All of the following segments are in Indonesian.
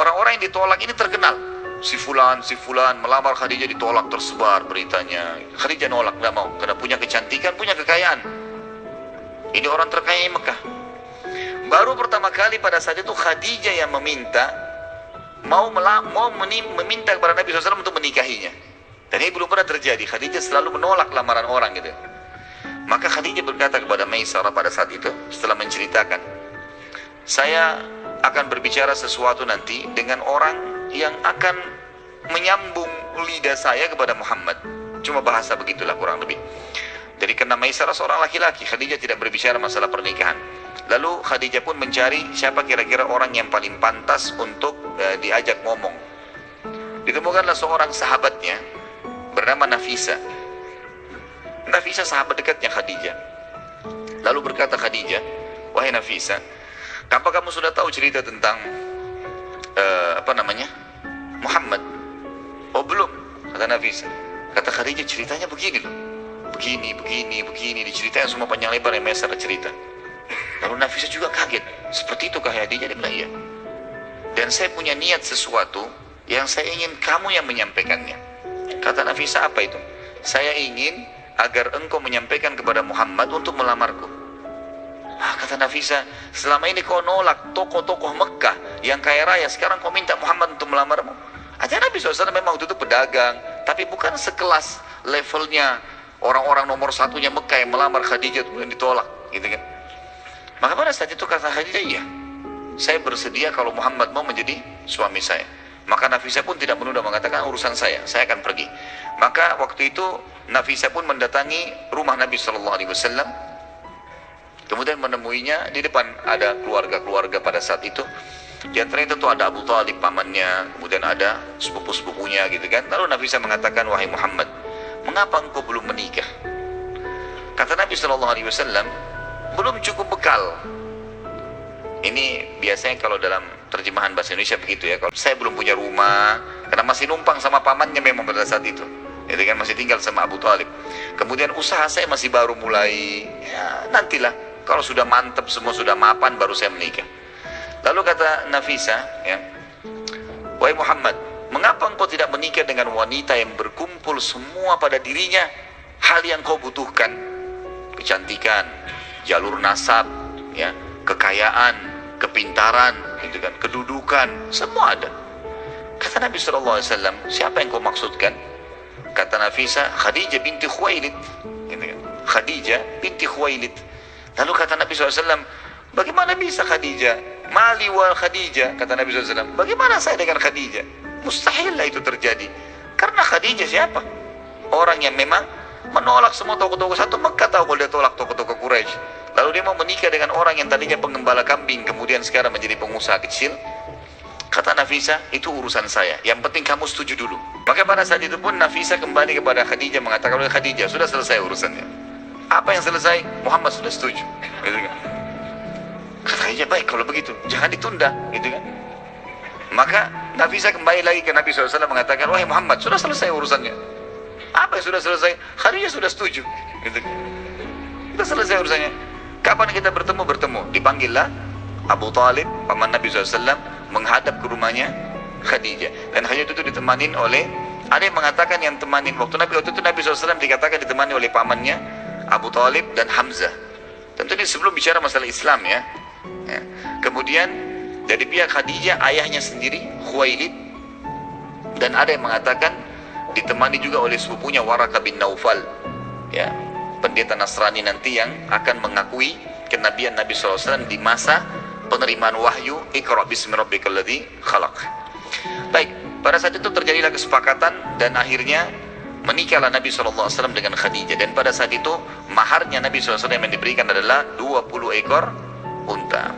orang-orang yang ditolak ini terkenal. Si fulan melamar Khadijah, ditolak, tersebar beritanya. Khadijah nolak, nggak mau, karena punya kecantikan, punya kekayaan. Ini orang terkaya di Mekah. Baru pertama kali pada saat itu Khadijah yang meminta, meminta kepada Nabi SAW untuk menikahinya. Dan ini belum pernah terjadi. Khadijah selalu menolak lamaran orang gitu. Maka Khadijah berkata kepada Maisarah pada saat itu, setelah menceritakan, saya akan berbicara sesuatu nanti dengan orang yang akan menyambung lidah saya kepada Muhammad. Cuma bahasa begitulah kurang lebih. Jadi karena Maisarah seorang laki-laki, Khadijah tidak berbicara masalah pernikahan. Lalu Khadijah pun mencari siapa kira-kira orang yang paling pantas untuk diajak ngomong. Ditemukanlah seorang sahabatnya bernama Nafisa. Nafisa sahabat dekatnya Khadijah. Lalu berkata Khadijah, wahai Nafisa, apa kamu sudah tahu cerita tentang Muhammad? Oh belum, kata Nafisa. Kata Khadijah, ceritanya begini loh, begini, diceritain semua panjang lebar yang Maisarah cerita. Lalu Nafisa juga kaget, seperti itu kah Khadijah? Dia bilang iya. Dan saya punya niat sesuatu yang saya ingin kamu yang menyampaikannya. Kata Nafisa, apa itu? Saya ingin agar engkau menyampaikan kepada Muhammad untuk melamarku. Kata Nafisa, selama ini kau nolak tokoh-tokoh Mekah yang kaya raya, sekarang kau minta Muhammad untuk melamarmu. Artinya Nabi SAW memang waktu itu pedagang, tapi bukan sekelas levelnya orang-orang nomor satunya Mekah yang melamar Khadijah kemudian ditolak, gitu kan? Maka pada saat itu kata Khadijah, iya, saya bersedia kalau Muhammad mau menjadi suami saya. Maka Nafisa pun tidak menunda, mengatakan urusan saya akan pergi. Maka waktu itu Nafisa pun mendatangi rumah Nabi SAW. Kemudian menemuinya di depan ada keluarga-keluarga pada saat itu. Di antaranya tentu ada Abu Talib pamannya, kemudian ada sepupu-sepupunya gitu kan. Lalu Nafisa mengatakan, wahai Muhammad, mengapa engkau belum menikah? Kata Nabi SAW, belum cukup bekal. Ini biasanya kalau dalam terjemahan bahasa Indonesia begitu ya. Kalau saya belum punya rumah, karena masih numpang sama pamannya memang pada saat itu. Itu kan masih tinggal sama Abu Talib. Kemudian usaha saya masih baru mulai. Ya, nantilah. Kalau sudah mantap semua, sudah mapan, baru saya menikah. Lalu kata Nafisa, ya, wahai Muhammad, mengapa engkau tidak menikah dengan wanita yang berkumpul semua pada dirinya hal yang kau butuhkan? Kecantikan, jalur nasab, ya, kekayaan, kepintaran, gitu kan, kedudukan, semua ada. Kata Nabi SAW, siapa yang kau maksudkan? Kata Nafisa, Khadijah binti Khuwailid, gitu kan, Khadijah binti Khuwailid. Lalu kata Nabi SAW, bagaimana bisa Khadijah? Mali wa Khadijah, kata Nabi SAW. Bagaimana saya dengan Khadijah? Mustahil lah itu terjadi. Karena Khadijah siapa? Orang yang memang menolak semua tokoh-tokoh satu Mekah, tahu kalau dia tolak tokoh-tokoh Quraisy. Lalu dia mau menikah dengan orang yang tadinya pengembala kambing, kemudian sekarang menjadi pengusaha kecil. Kata Nafisa, itu urusan saya. Yang penting kamu setuju dulu. Maka pada saat itu pun Nafisa kembali kepada Khadijah mengatakan, Khadijah, sudah selesai urusannya. Apa yang selesai? Muhammad sudah setuju. Gitu kan? Kata Khadijah, baik kalau begitu, jangan ditunda, gitu kan? Maka Nafisa kembali lagi ke Nabi SAW mengatakan, wahai Muhammad, sudah selesai urusannya. Apa yang sudah selesai? Khadijah sudah setuju, gitu kan? Sudah selesai urusannya. Kapan kita bertemu? Dipanggillah Abu Talib, paman Nabi SAW, menghadap ke rumahnya Khadijah. Dan Khadijah itu ditemanin oleh, ada yang mengatakan yang temanin waktu itu Nabi SAW dikatakan ditemani oleh pamannya Abu Talib dan Hamzah. Tentu ini sebelum bicara masalah Islam ya. Kemudian dari pihak Khadijah ayahnya sendiri Khuwailid, dan ada yang mengatakan ditemani juga oleh sepupunya Waraqah bin Naufal, ya, pendeta Nasrani nanti yang akan mengakui kenabian Nabi SAW di masa penerimaan wahyu Iqra bismi rabbikal ladzi khalaq. Baik, pada saat itu terjadilah kesepakatan dan akhirnya menikahlah Nabi SAW dengan Khadijah. Dan pada saat itu maharnya Nabi SAW yang diberikan adalah 20 ekor unta.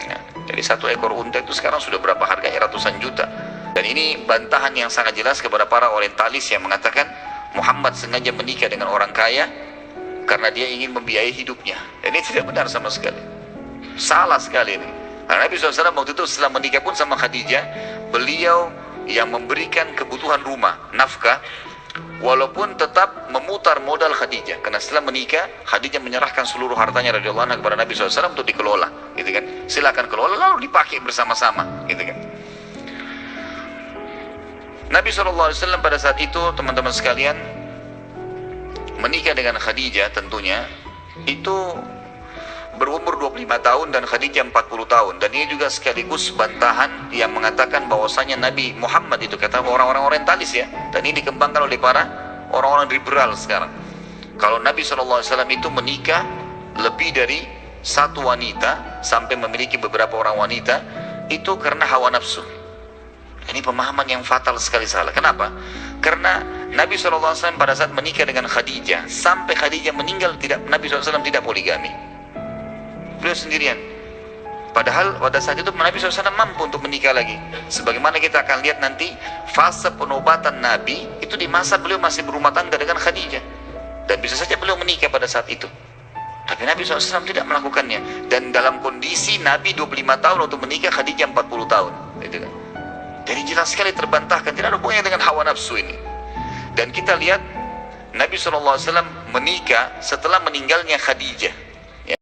Ya, jadi satu ekor unta itu sekarang sudah berapa harganya? Ratusan juta. Dan ini bantahan yang sangat jelas kepada para orientalis yang mengatakan Muhammad sengaja menikah dengan orang kaya karena dia ingin membiayai hidupnya. Dan ini tidak benar sama sekali. Salah sekali ini. Karena Nabi SAW waktu itu setelah menikah pun sama Khadijah, beliau yang memberikan kebutuhan rumah, nafkah, walaupun tetap memutar modal Khadijah. Karena setelah menikah, Khadijah menyerahkan seluruh hartanya radhiyallahu anha kepada Nabi SAW untuk dikelola, gitu kan. Silakan kelola lalu dipakai bersama-sama, gitu kan. Nabi SAW pada saat itu, teman-teman sekalian, menikah dengan Khadijah tentunya, itu berumur 25 tahun dan Khadijah 40 tahun. Dan ini juga sekaligus bantahan yang mengatakan bahwasanya Nabi Muhammad itu, kata orang-orang orientalis ya, dan ini dikembangkan oleh para orang-orang liberal sekarang, kalau Nabi SAW itu menikah lebih dari satu wanita, sampai memiliki beberapa orang wanita, itu karena hawa nafsu. Ini pemahaman yang fatal sekali salah. Kenapa? Karena Nabi SAW pada saat menikah dengan Khadijah, sampai Khadijah meninggal, Nabi SAW tidak poligami. Beliau sendirian. Padahal pada saat itu Nabi SAW mampu untuk menikah lagi. Sebagaimana kita akan lihat nanti, fase penobatan Nabi itu di masa beliau masih berumah tangga dengan Khadijah. Dan bisa saja beliau menikah pada saat itu. Tapi Nabi SAW tidak melakukannya. Dan dalam kondisi Nabi 25 tahun untuk menikah, Khadijah 40 tahun. Gitu kan. Jadi jelas sekali terbantahkan, tidak ada hubungannya dengan hawa nafsu ini. Dan kita lihat Nabi SAW menikah setelah meninggalnya Khadijah.